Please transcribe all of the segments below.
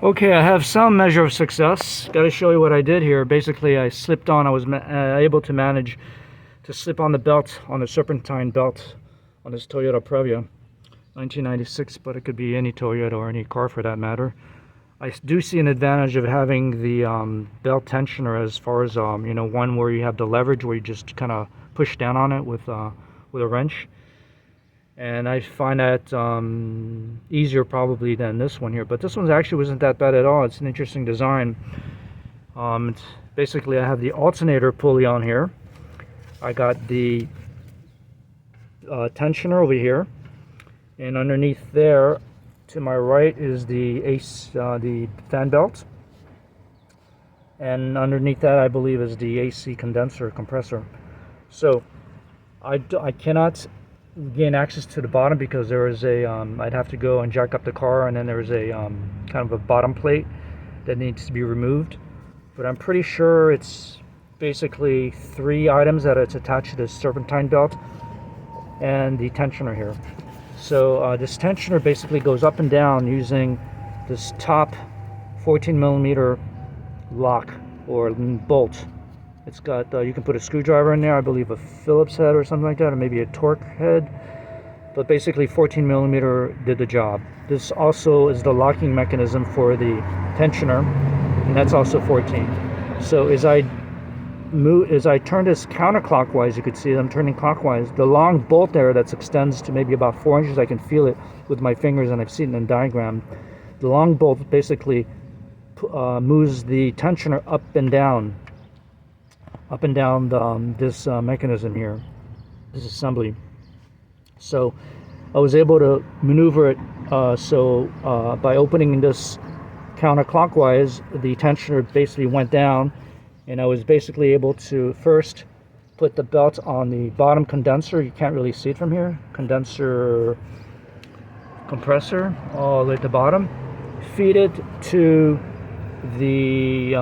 Okay, I have some measure of success. Got to show you what I did here. Basically, I slipped on. I was able to manage to slip on the belt, on the serpentine belt, on this Toyota Previa, 1996. But it could be any Toyota or any car for that matter. I do see an advantage of having the belt tensioner, as far as one where you have the leverage, where you just kind of push down on it with a wrench. And I find that easier probably than this one here, but this one actually wasn't that bad at all. It's an interesting design. It's basically, I have the alternator pulley on here. I got the tensioner over here, and underneath there to my right is the the fan belt, and underneath that I believe is the AC condenser compressor. So I cannot gain access to the bottom because there is a I'd have to go and jack up the car, and then there's a kind of a bottom plate that needs to be removed. But I'm pretty sure it's basically 3 items that it's attached to this serpentine belt and the tensioner here. So this tensioner basically goes up and down using this top 14mm lock or bolt. It's got, you can put a screwdriver in there, I believe a Phillips head or something like that, or maybe a Torque head. But basically 14mm did the job. This also is the locking mechanism for the tensioner, and that's also 14. So as I turn this counterclockwise, you could see I'm turning clockwise. The long bolt there that extends to maybe about 4 inches, I can feel it with my fingers, and I've seen it in the diagram. The long bolt basically moves the tensioner up and down this mechanism here, this assembly. So I was able to maneuver it by opening this counterclockwise, the tensioner basically went down, and I was basically able to first put the belt on the bottom condenser. You can't really see it from here. Condenser compressor all the way at the bottom. Feed it to the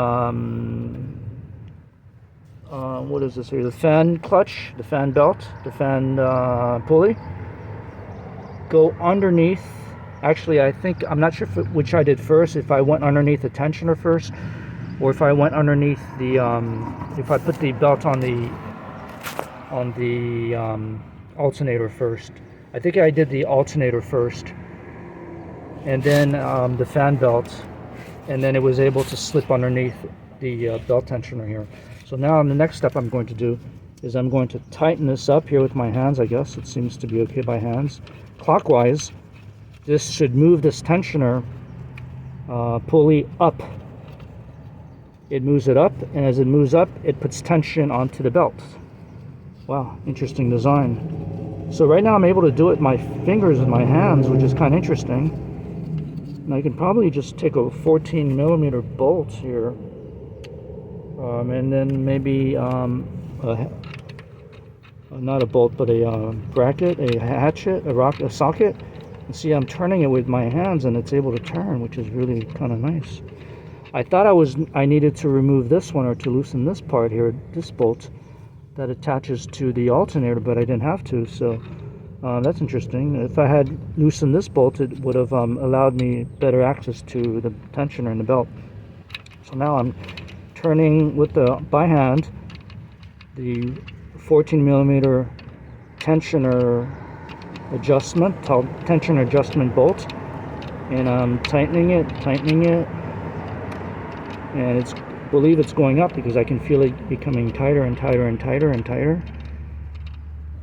what is this here? The fan clutch, the fan belt, the fan pulley. Go underneath. Actually, I'm not sure which I did first. If I went underneath the tensioner first, or if I went underneath the if I put the belt on the alternator first. I think I did the alternator first, and then the fan belt, and then it was able to slip underneath the belt tensioner here. So now the next step I'm going to do is I'm going to tighten this up here with my hands. I guess it seems to be okay by hands. Clockwise, this should move this tensioner pulley up. It moves it up, and as it moves up, it puts tension onto the belt. Wow, interesting design. So right now I'm able to do it with my fingers and my hands, which is kind of interesting. And I can probably just take a 14mm bolt here. And then maybe not a bolt, but a bracket, a hatchet, a socket. And see, I'm turning it with my hands, and it's able to turn, which is really kind of nice. I thought I needed to remove this one or to loosen this part here, this bolt that attaches to the alternator, but I didn't have to. So that's interesting. If I had loosened this bolt, it would have allowed me better access to the tensioner and the belt. So now I'm turning by hand the 14mm tensioner adjustment bolt, and I'm tightening it, and I believe it's going up because I can feel it becoming tighter and tighter and tighter and tighter.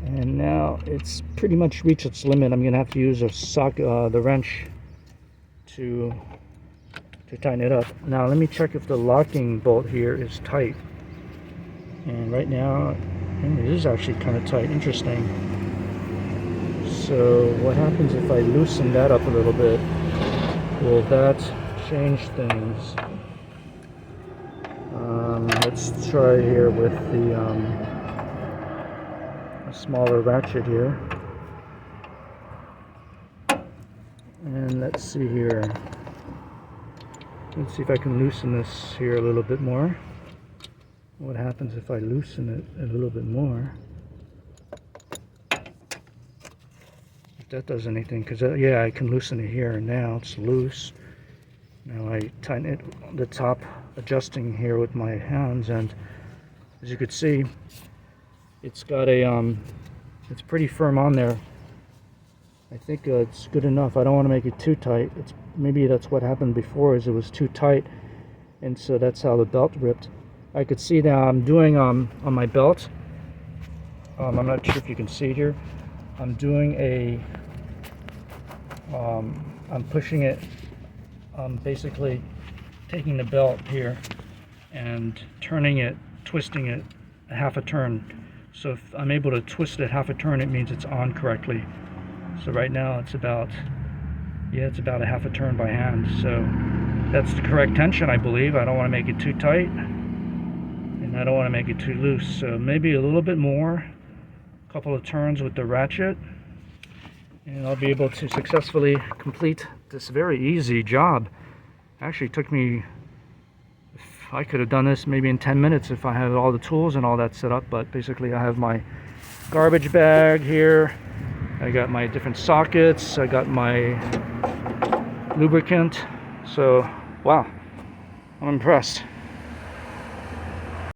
And now it's pretty much reached its limit. I'm gonna have to use the wrench to tighten it up. Now let me check if the locking bolt here is tight. And right now it is actually kind of tight. Interesting. So what happens if I loosen that up a little bit? Will that change things? Let's try here with the a smaller ratchet here. And let's see here. Let's see if I can loosen this here a little bit more. What happens if I loosen it a little bit more? If that does anything, because yeah, I can loosen it here and now it's loose. Now I tighten it on the top, adjusting here with my hands, and as you could see, it's got a it's pretty firm on there. I think it's good enough. I don't want to make it too tight. Maybe that's what happened before, is it was too tight, and so that's how the belt ripped. I could see that I'm doing on my belt. I'm not sure if you can see it here. I'm doing a I'm pushing it. I'm basically taking the belt here and turning it, twisting it a half a turn. So if I'm able to twist it half a turn, it means it's on correctly. So right now it's about a half a turn by hand. So that's the correct tension, I believe. I don't want to make it too tight, and I don't want to make it too loose. So maybe a little bit more, a couple of turns with the ratchet, and I'll be able to successfully complete this very easy job. Actually, it took me, I could have done this maybe in 10 minutes if I had all the tools and all that set up. But basically I have my garbage bag here, I got my different sockets, I got my lubricant. So wow, I'm impressed.